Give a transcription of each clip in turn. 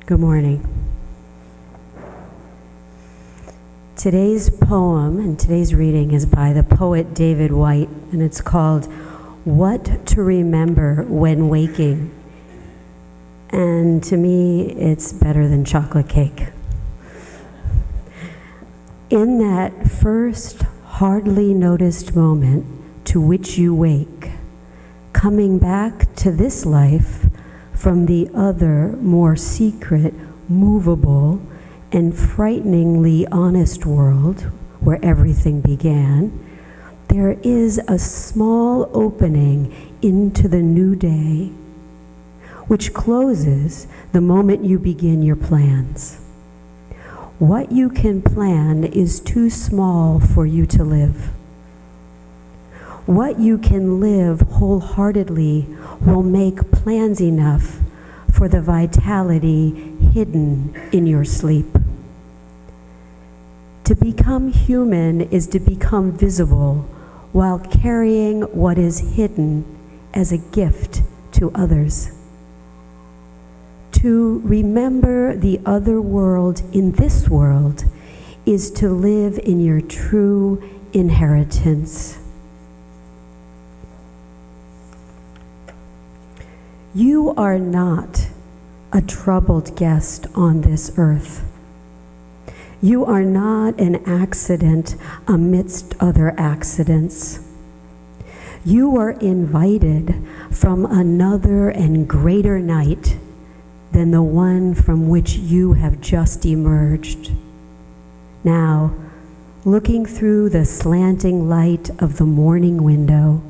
Good morning. Today's poem and today's reading is by the poet David White, and it's called What to Remember When Waking. And to me, it's better than chocolate cake. In that first hardly noticed moment to which you wake, coming back to this life from the other, more secret, movable, and frighteningly honest world where everything began, there is a small opening into the new day, which closes the moment you begin your plans. What you can plan is too small for you to live. What you can live wholeheartedly will make plans enough for the vitality hidden in your sleep. To become human is to become visible while carrying what is hidden as a gift to others. To remember the other world in this world is to live in your true inheritance. You are not a troubled guest on this earth. You are not an accident amidst other accidents. You are invited from another and greater night than the one from which you have just emerged. Now, looking through the slanting light of the morning window,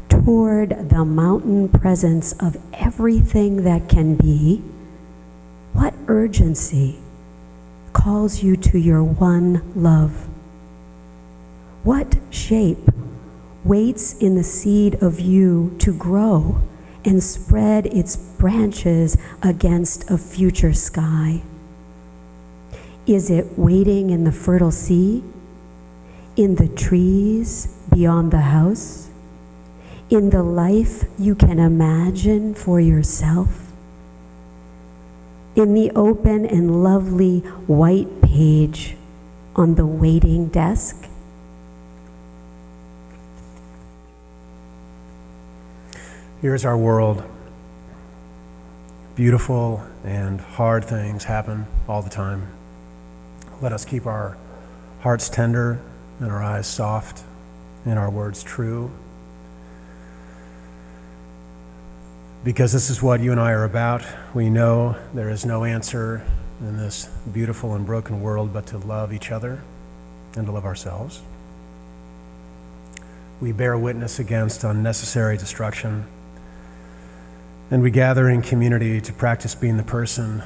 toward the mountain presence of everything that can be, what urgency calls you to your one love? What shape waits in the seed of you to grow and spread its branches against a future sky? Is it waiting in the fertile sea, in the trees beyond the house, in the life you can imagine for yourself, in the open and lovely white page on the waiting desk? Here's our world. Beautiful and hard things happen all the time. Let us keep our hearts tender and our eyes soft and our words true. Because this is what you and I are about. We know there is no answer in this beautiful and broken world but to love each other and to love ourselves. We bear witness against unnecessary destruction, and we gather in community to practice being the person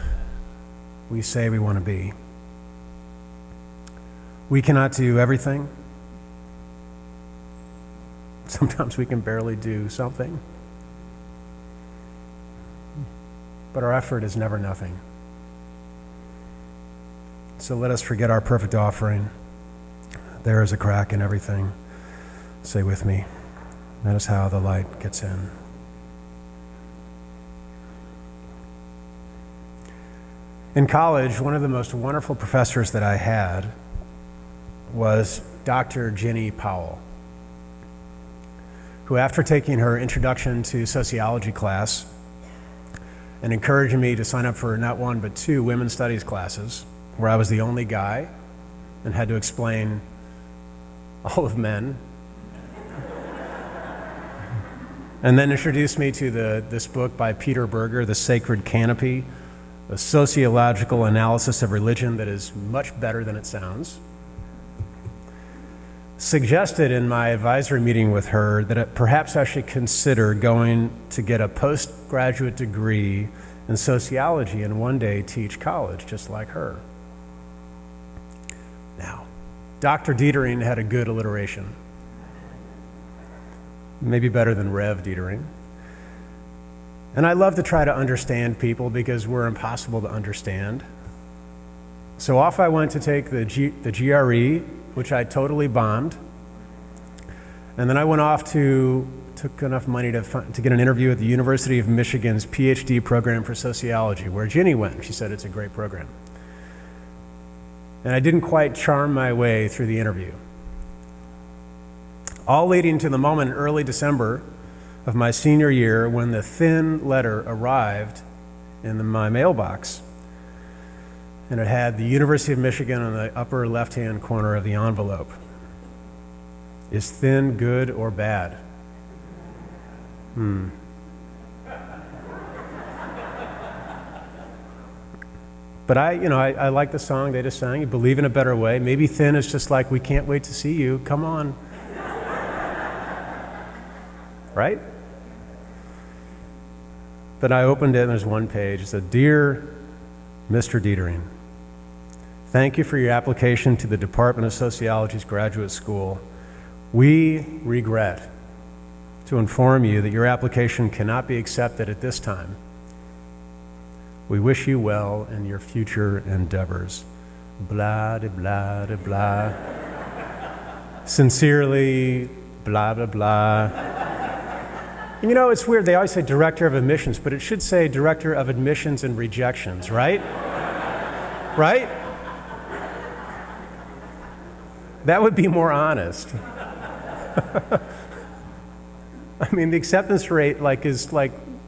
we say we want to be. We cannot do everything. Sometimes we can barely do something. But our effort is never nothing. So let us forget our perfect offering. There is a crack in everything. Say with me, that is how the light gets in. In college, one of the most wonderful professors that I had was Dr. Jenny Powell, who, after taking her introduction to sociology class and encouraging me to sign up for not one but two women's studies classes, where I was the only guy and had to explain all of men, and then introduced me to this book by Peter Berger, The Sacred Canopy, a sociological analysis of religion that is much better than it sounds, suggested in my advisory meeting with her that perhaps I should consider going to get a postgraduate degree in sociology and one day teach college just like her. Now, Dr. Detering had a good alliteration, maybe better than Rev Detering. And I love to try to understand people because we're impossible to understand. So off I went to take the GRE, which I totally bombed. And then I went off to took enough money to get an interview at the University of Michigan's PhD program for sociology, where Ginny went. She said it's a great program. And I didn't quite charm my way through the interview. All leading to the moment in early December of my senior year when the thin letter arrived in my mailbox. And it had the University of Michigan on the upper left-hand corner of the envelope. Is thin good or bad? But I like the song they just sang, You Believe in a Better Way. Maybe thin is just like, we can't wait to see you, come on. Right? But I opened it and there's one page. It said, Dear Mr. Detering, thank you for your application to the Department of Sociology's graduate school. We regret to inform you that your application cannot be accepted at this time. We wish you well in your future endeavors. Blah, de, blah, de, blah. Sincerely, blah, blah, blah. And it's weird. They always say Director of Admissions, but it should say Director of Admissions and Rejections, right? Right? That would be more honest. I mean, the acceptance rate is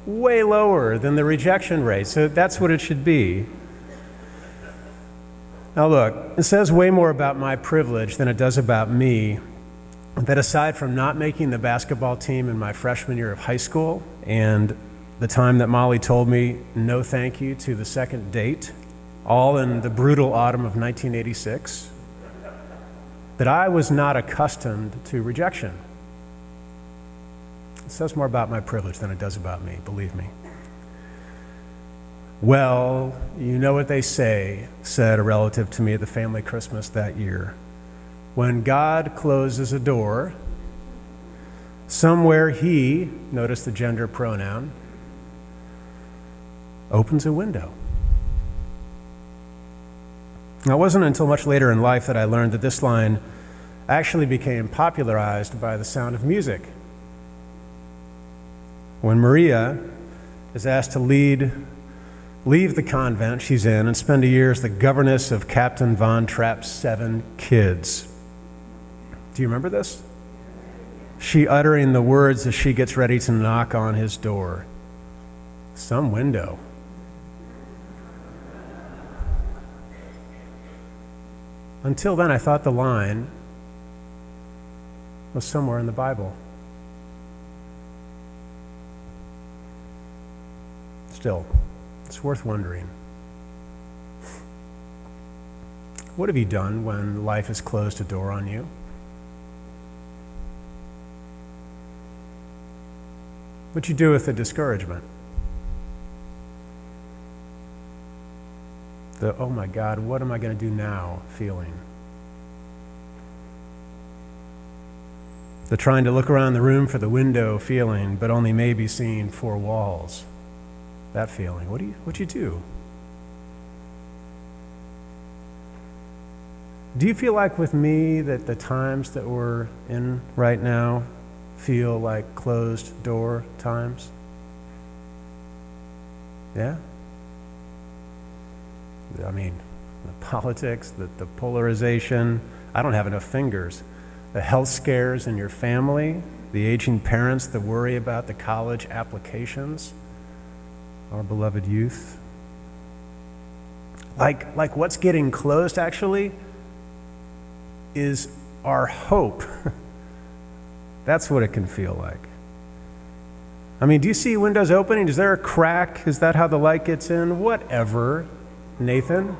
way lower than the rejection rate, so that's what it should be. Now look, it says way more about my privilege than it does about me, that aside from not making the basketball team in my freshman year of high school and the time that Molly told me no thank you to the second date, all in the brutal autumn of 1986, that I was not accustomed to rejection. It says more about my privilege than it does about me, believe me. Well, you know what they said a relative to me at the family Christmas that year. When God closes a door, somewhere he, notice the gender pronoun, opens a window. Now, it wasn't until much later in life that I learned that this line actually became popularized by the Sound of Music. When Maria is asked to leave the convent she's in and spend a year as the governess of Captain Von Trapp's 7 kids. Do you remember this? She uttering the words as she gets ready to knock on his door. Some window. Until then, I thought the line was somewhere in the Bible. Still, it's worth wondering. What have you done when life has closed a door on you? What'd you do with the discouragement? The, oh my God, what am I going to do now feeling? The trying to look around the room for the window feeling, but only maybe seeing 4 walls. That feeling. What'd you do? Do you feel like with me that the times that we're in right now feel like closed door times? Yeah? I mean, the politics, the polarization. I don't have enough fingers. The health scares in your family, the aging parents, the worry about the college applications, our beloved youth. Like what's getting closed actually is our hope. That's what it can feel like. I mean, do you see windows opening? Is there a crack? Is that how the light gets in? Whatever, Nathan.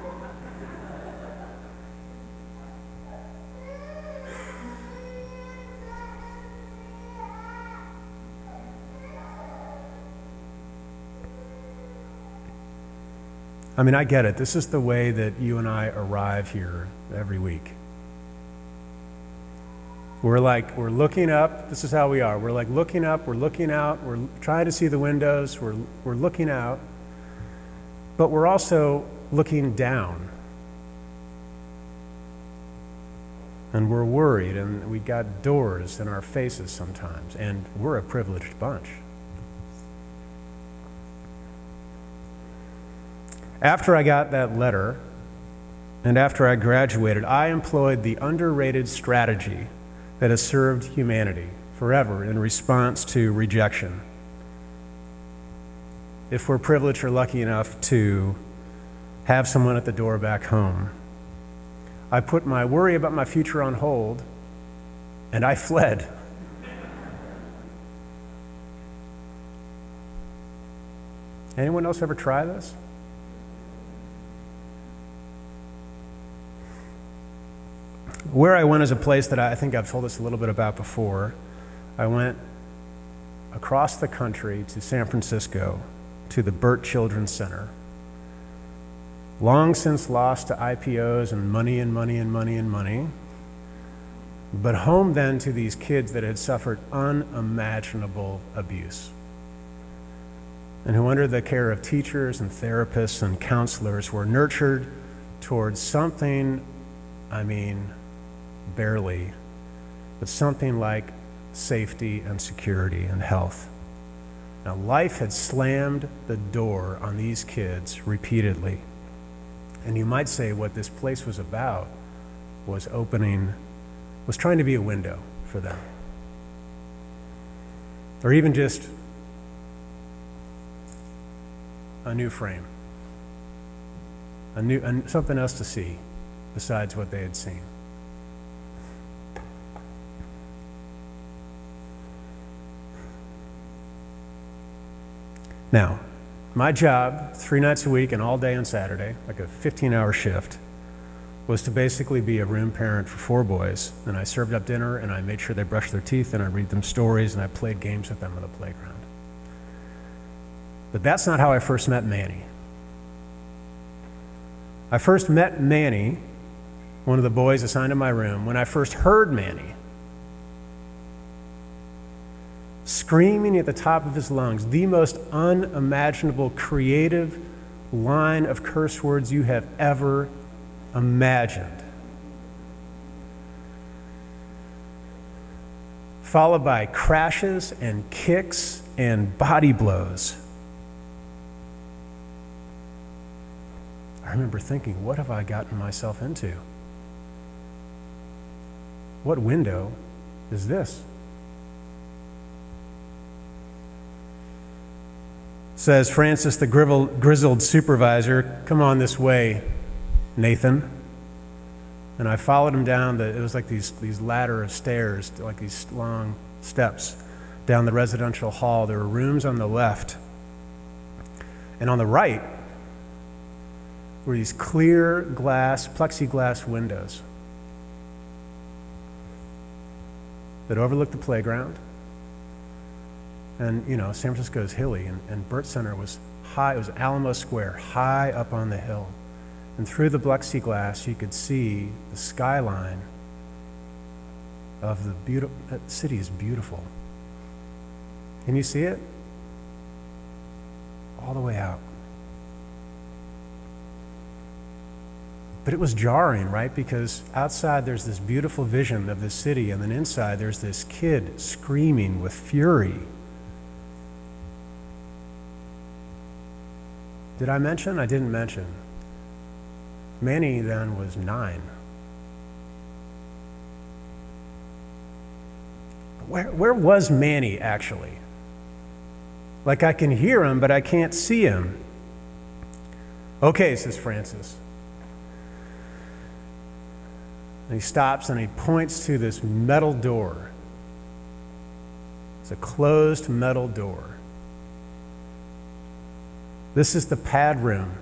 I mean, I get it. This is the way that you and I arrive here every week. We're looking up. This is how we are. We're like looking up, we're looking out, we're trying to see the windows, we're looking out, but we're also looking down. And we're worried, and we got doors in our faces sometimes, and we're a privileged bunch. After I got that letter, and after I graduated, I employed the underrated strategy that has served humanity forever in response to rejection. If we're privileged or lucky enough to have someone at the door back home, I put my worry about my future on hold, and I fled. Anyone else ever try this? Where I went is a place that I think I've told us a little bit about before. I went across the country to San Francisco, to the Burt Children's Center. Long since lost to IPOs and money and money and money and money, but home then to these kids that had suffered unimaginable abuse, and who under the care of teachers and therapists and counselors were nurtured towards something, barely, but something like safety and security and health. Now, life had slammed the door on these kids repeatedly. And you might say what this place was about was trying to be a window for them. Or even just a new frame, something else to see besides what they had seen. Now, my job, 3 nights a week and all day on Saturday, like a 15-hour shift, was to basically be a room parent for 4 boys. And I served up dinner, and I made sure they brushed their teeth, and I read them stories, and I played games with them on the playground. But that's not how I first met Manny. I first met Manny, one of the boys assigned to my room, when I first heard Manny screaming at the top of his lungs the most unimaginable creative line of curse words you have ever imagined, followed by crashes and kicks and body blows. I remember thinking, what have I gotten myself into? What window is this? Says Francis, the grizzled supervisor, "Come on this way, Nathan." And I followed him down it was like these ladder of stairs, like these long steps down the residential hall. There were rooms on the left. And on the right were these clear glass, plexiglass windows that overlooked the playground. And, San Francisco is hilly, and Burt Center was high. It was Alamo Square, high up on the hill. And through the plexiglass, you could see the skyline of that city is beautiful. Can you see it? All the way out. But it was jarring, right? Because outside there's this beautiful vision of the city, and then inside there's this kid screaming with fury. Did I mention? I didn't mention. Manny then was 9. Where was Manny actually? Like, I can hear him, but I can't see him. Okay, says Francis. And he stops and he points to this metal door. It's a closed metal door. This is the pad room.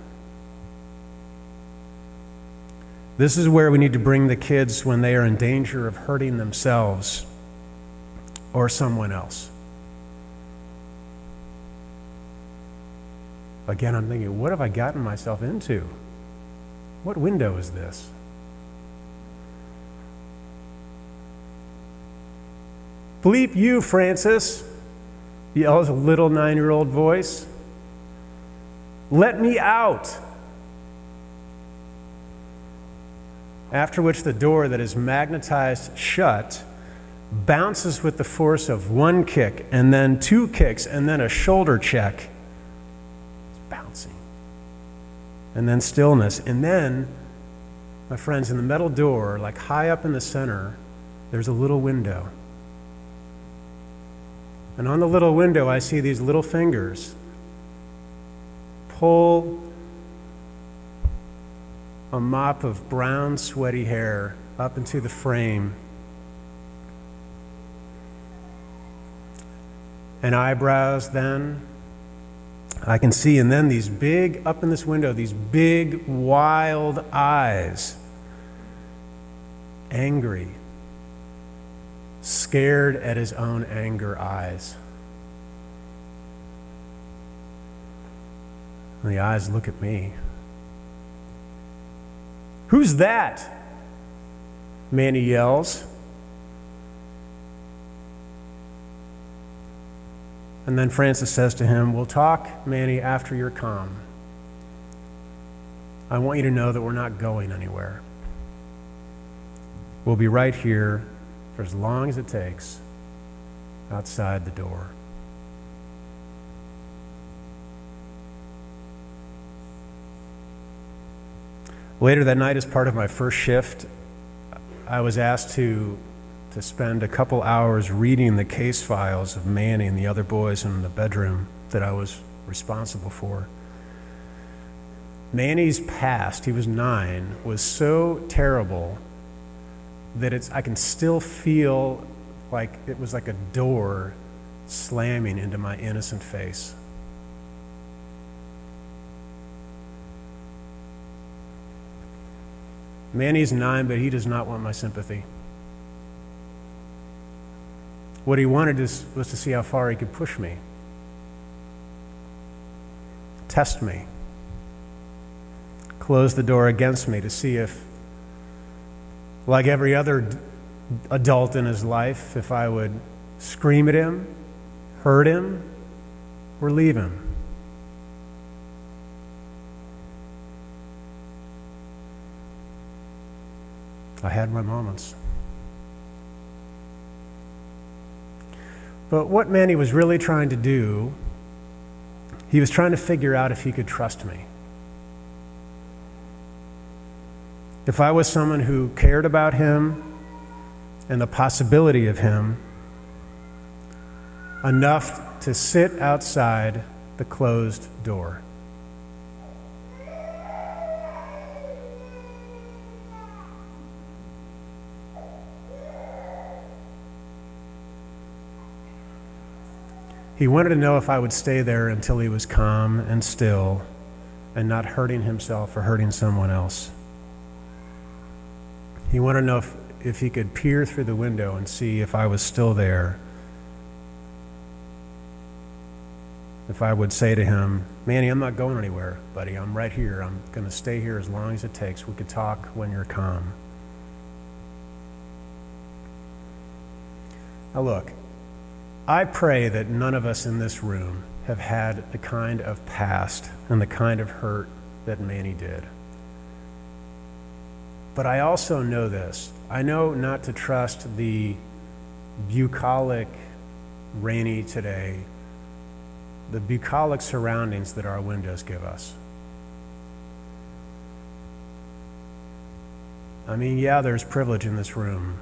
This is where we need to bring the kids when they are in danger of hurting themselves or someone else. Again, I'm thinking, what have I gotten myself into? What window is this? Bleep you, Francis, yells a little 9-year-old voice. Let me out. after which the door that is magnetized shut bounces with the force of one kick, and then two kicks, and then a shoulder check. It's bouncing. And then stillness. And then, my friends, in the metal door, like high up in the center, there's a little window. And on the little window, I see these little fingers pull a mop of brown, sweaty hair up into the frame, and eyebrows then. I can see, and then these big, up in this window, these big, wild eyes, angry, scared at his own anger eyes. And the eyes look at me. "Who's that?" Manny yells. And then Francis says to him, "We'll talk, Manny, after you're calm. I want you to know that we're not going anywhere. We'll be right here for as long as it takes outside the door." Later that night, as part of my first shift, I was asked to spend a couple hours reading the case files of Manny and the other boys in the bedroom that I was responsible for. Manny's past, he was 9, was so terrible that I can still feel like it was like a door slamming into my innocent face. Manny's 9, but he does not want my sympathy. What he wanted was to see how far he could push me, test me, close the door against me to see if, like every other adult in his life, if I would scream at him, hurt him, or leave him. I had my moments. But what Manny was really trying to do, he was trying to figure out if he could trust me. If I was someone who cared about him and the possibility of him enough to sit outside the closed door. He wanted to know if I would stay there until he was calm and still and not hurting himself or hurting someone else. He wanted to know if he could peer through the window and see if I was still there. If I would say to him, "Manny, I'm not going anywhere, buddy. I'm right here. I'm going to stay here as long as it takes. We could talk when you're calm." Now look, I pray that none of us in this room have had the kind of past and the kind of hurt that Manny did. But I also know this. I know not to trust the bucolic, rainy today, the bucolic surroundings that our windows give us. I mean, yeah, there's privilege in this room.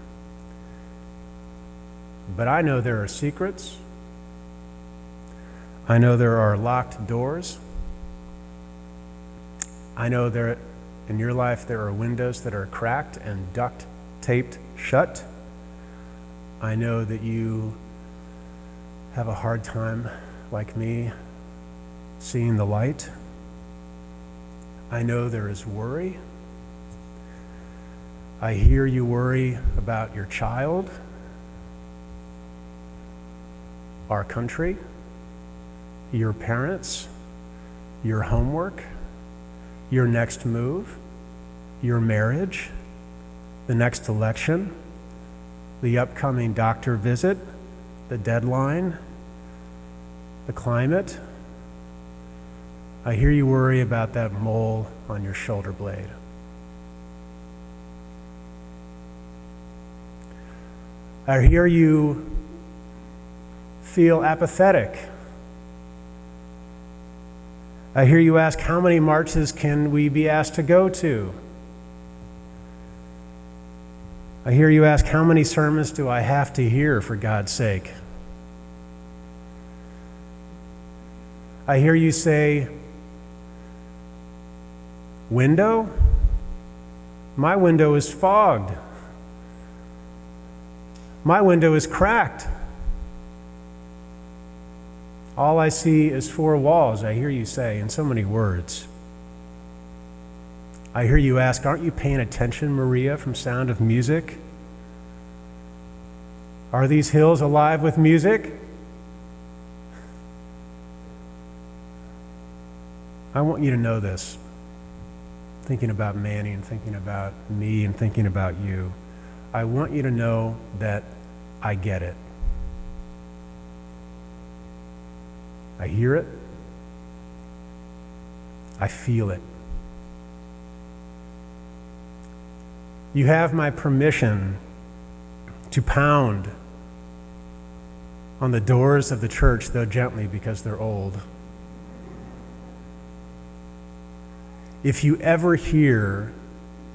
But I know there are secrets. I know there are locked doors. I know there, in your life, there are windows that are cracked and duct taped shut. I know that you have a hard time, like me, seeing the light. I know there is worry. I hear you worry about your child, our country, your parents, your homework, your next move, your marriage, the next election, the upcoming doctor visit, the deadline, the climate. I hear you worry about that mole on your shoulder blade. I hear you feel apathetic. I hear you ask, how many marches can we be asked to go to? I hear you ask, how many sermons do I have to hear for God's sake? I hear you say, window? My window is fogged. My window is cracked. All I see is four walls, I hear you say in so many words. I hear you ask, aren't you paying attention, Maria, from Sound of Music? Are these hills alive with music? I want you to know this, thinking about Manny and thinking about me and thinking about you. I want you to know that I get it. I hear it. I feel it. You have my permission to pound on the doors of the church, though gently because they're old. If you ever hear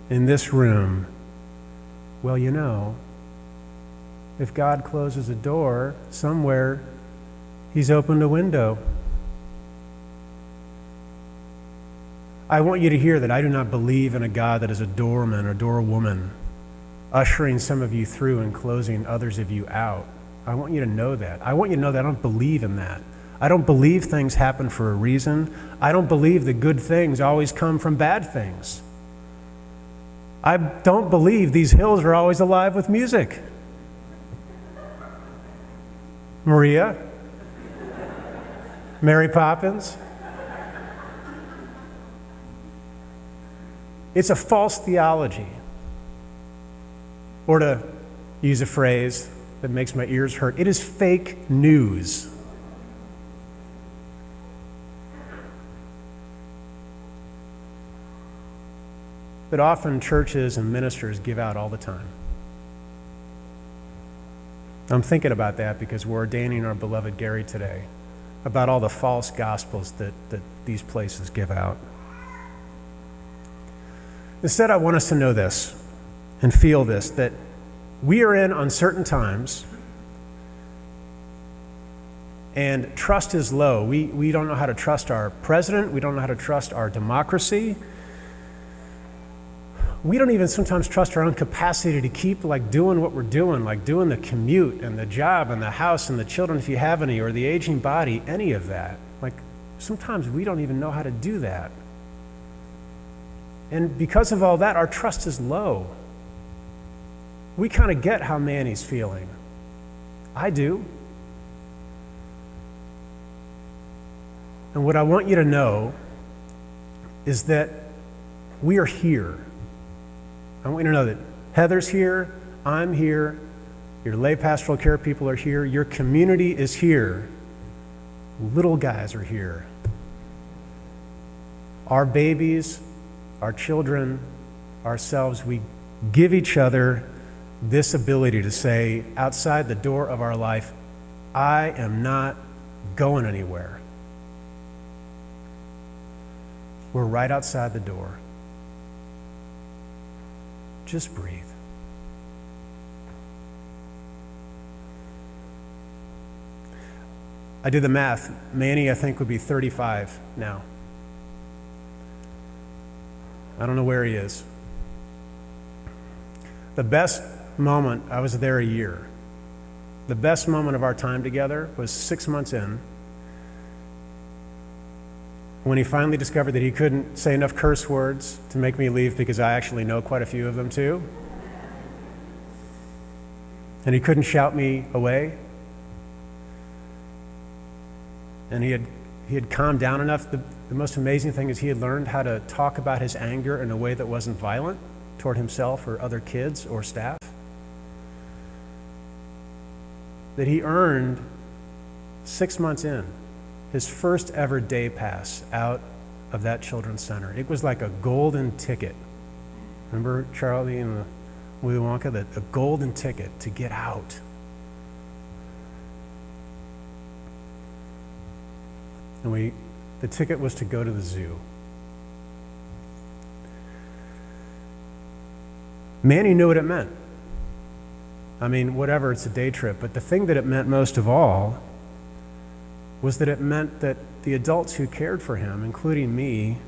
in this room, well, you know, if God closes a door somewhere, He's opened a window. I want you to hear that I do not believe in a God that is a doorman or doorwoman, ushering some of you through and closing others of you out. I want you to know that. I want you to know that I don't believe in that. I don't believe things happen for a reason. I don't believe that good things always come from bad things. I don't believe these hills are always alive with music. Maria? Mary Poppins? It's a false theology. Or to use a phrase that makes my ears hurt, it is fake news. That often churches and ministers give out all the time. I'm thinking about that because we're ordaining our beloved Gary today, about all the false gospels that these places give out. Instead, I want us to know this and feel this, that we are in uncertain times and trust is low. We don't know how to trust our president. We don't know how to trust our democracy. We don't even sometimes trust our own capacity to keep doing what we're doing, like doing the commute and the job and the house and the children if you have any, or the aging body, any of that. Sometimes we don't even know how to do that. And because of all that, our trust is low. We kind of get how Manny's feeling. I do. And what I want you to know is that we are here. I want you to know that Heather's here, I'm here, your lay pastoral care people are here, your community is here, little guys are here. Our babies, our children, ourselves, we give each other this ability to say outside the door of our life, I am not going anywhere. We're right outside the door. Just breathe. I did the math. Manny, I think, would be 35 now. I don't know where he is. The best moment, I was there a year. The best moment of our time together was 6 months in, when he finally discovered that he couldn't say enough curse words to make me leave, because I actually know quite a few of them too. And he couldn't shout me away. And he had calmed down enough. The most amazing thing is he had learned how to talk about his anger in a way that wasn't violent toward himself or other kids or staff. That he earned 6 months in his first ever day pass out of that children's center. It was like a golden ticket. Remember Charlie in the Willy Wonka, a golden ticket to get out. And the ticket was to go to the zoo. Manny knew what it meant. I mean, whatever, it's a day trip, but the thing that it meant most of all was that it meant that the adults who cared for him, including me,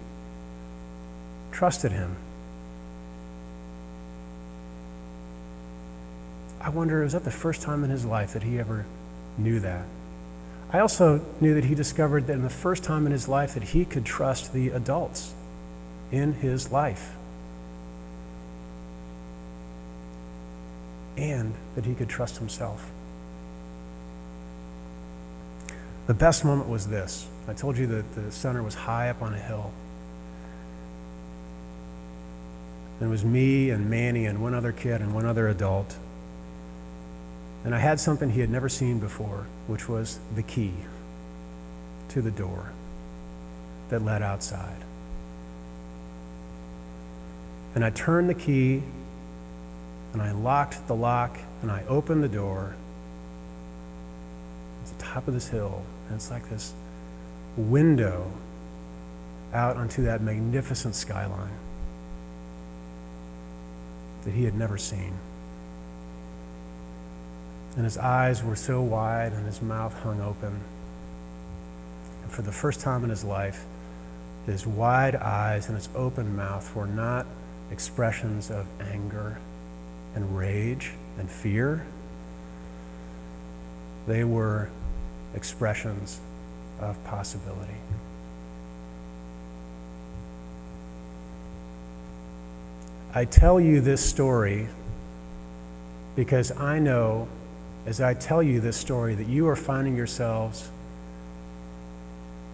trusted him. I wonder, was that the first time in his life that he ever knew that? I also knew that he discovered that in the first time in his life that he could trust the adults in his life. And that he could trust himself. The best moment was this. I told you that the center was high up on a hill. And it was me and Manny and one other kid and one other adult. And I had something he had never seen before, which was the key to the door that led outside. And I turned the key, and I locked the lock, and I opened the door. It's the top of this hill, and it's like this window out onto that magnificent skyline that he had never seen. And his eyes were so wide and his mouth hung open. And for the first time in his life, his wide eyes and his open mouth were not expressions of anger and rage and fear. They were expressions of possibility. I tell you this story because I know, as I tell you this story, that you are finding yourselves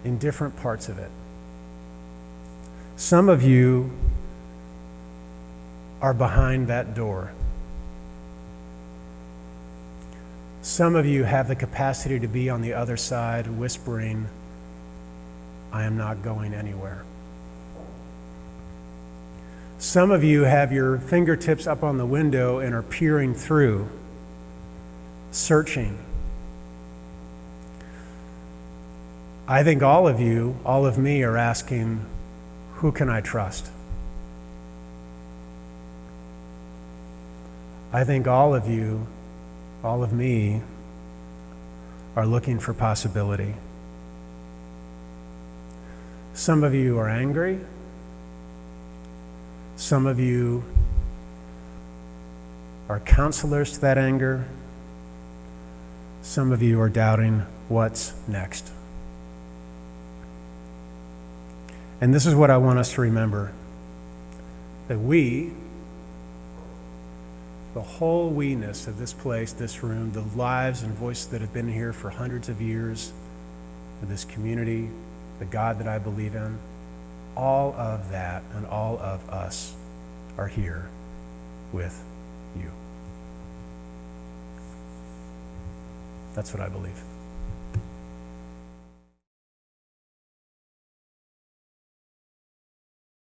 in different parts of it. Some of you are behind that door. Some of you have the capacity to be on the other side whispering, I am not going anywhere. Some of you have your fingertips up on the window and are peering through, searching. I think all of you, all of me, are asking, who can I trust? I think all of you, all of me, are looking for possibility. Some of you are angry. Some of you are counselors to that anger. Some of you are doubting what's next. And this is what I want us to remember, that we, the whole we-ness of this place, this room, the lives and voices that have been here for hundreds of years, of this community, the God that I believe in, all of that and all of us are here with you. That's what I believe.